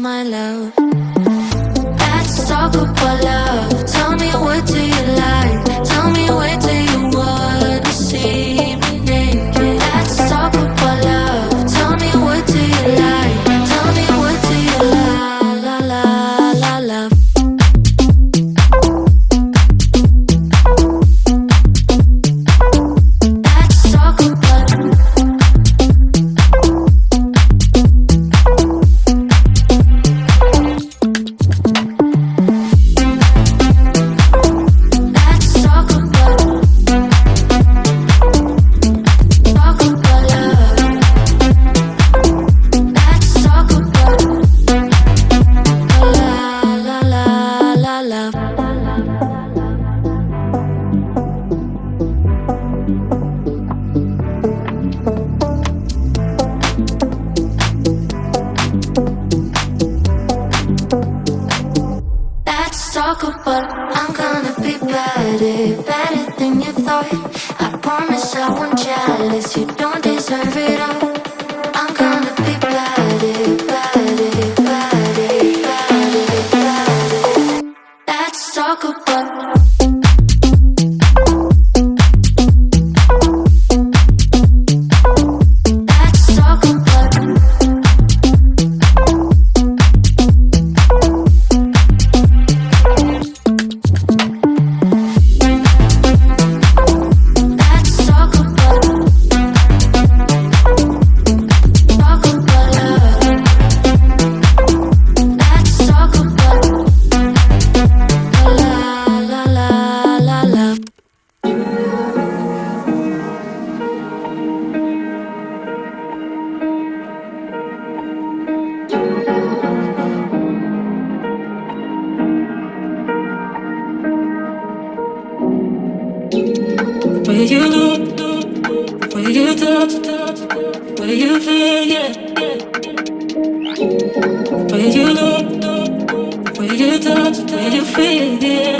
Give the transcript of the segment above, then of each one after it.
my love. Let's talk about love. Tell me, what do you like? Tell me, where do you wanna see me naked? Let's talk about love. Tell me, what do you like? Tell me, what do you like? La la la love. Let's talk about I'm gonna be better, better than you thought. I promise I won't jealous, you don't deserve it all. I'm gonna be better, better, better, better, better. Let's talk about where you look, where you touch, where you feel, yeah. Where you look, where you touch, where you feel, yeah.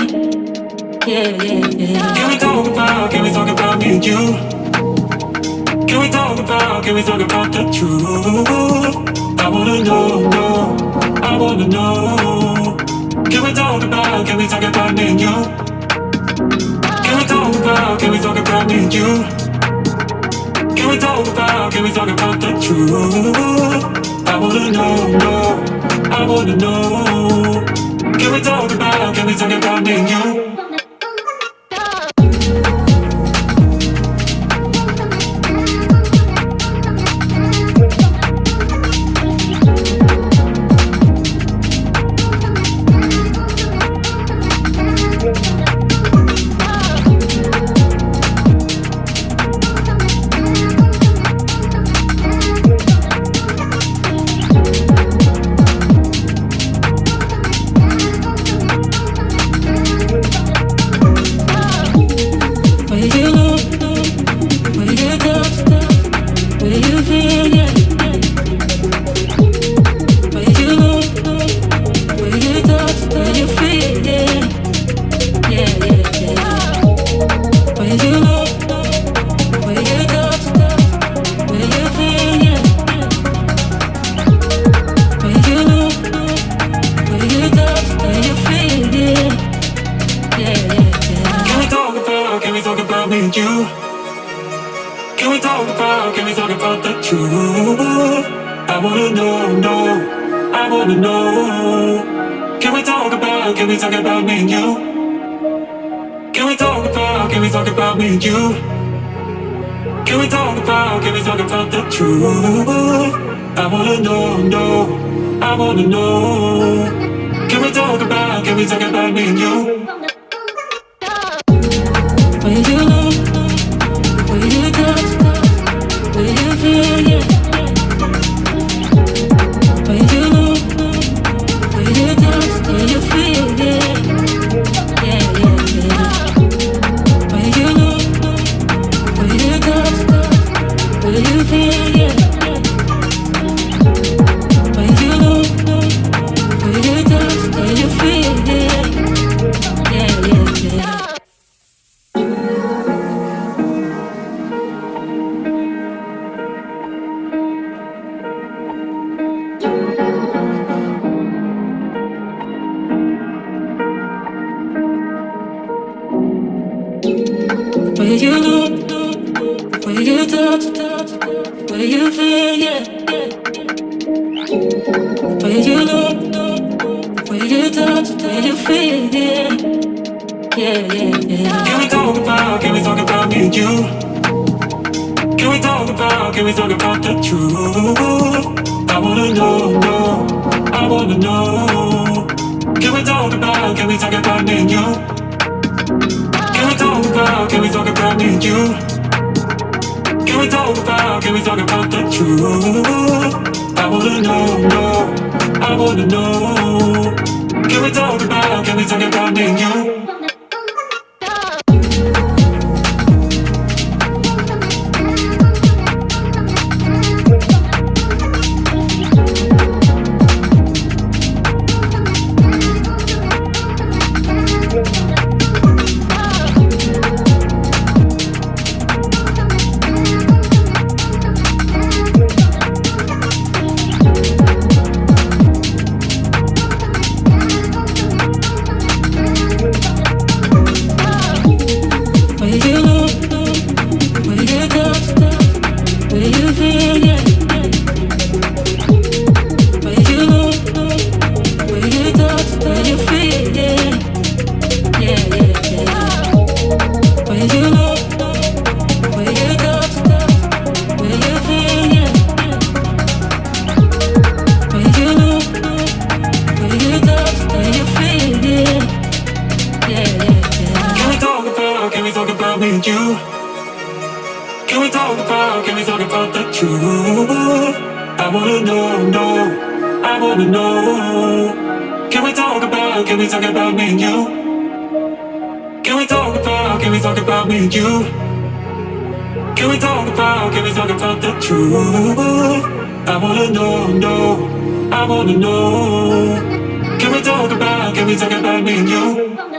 Yeah, yeah, yeah. Can we talk about me and you? Can we talk about the truth? I wanna know, I wanna know. Can we talk about me and you? Can we talk about me and you? Can we talk about the truth? I wanna know, I wanna know. Can we talk about me and you? Can we talk about the truth? I wanna know, I wanna know. Can we talk about me and you? Can we talk about me and you? Can we talk about the truth? I wanna know, I wanna know. Can we talk about me and you? Where you look, where you touch, where you feel, yeah. Where you look, where you touch, where you feel, yeah. Yeah, yeah, yeah. Where you look, where you touch, where you feel, yeah. Where you look, where you touch, where you feel, yeah. Where you look, where you touch, where you feel it. Yeah, yeah, yeah. Can we talk about me and you? Can we talk about the truth? I wanna know, no, I wanna know. Can we talk about me and you? Can we talk about me and you? Can we talk about the truth? I wanna know, no, I wanna know. Can we talk about me and you? Can we talk about the truth? I wanna know, no, I wanna know. Can we talk about me and you? Can we talk about me and you? Can we talk about the truth? I wanna know, no, I wanna know. Can we talk about me and you?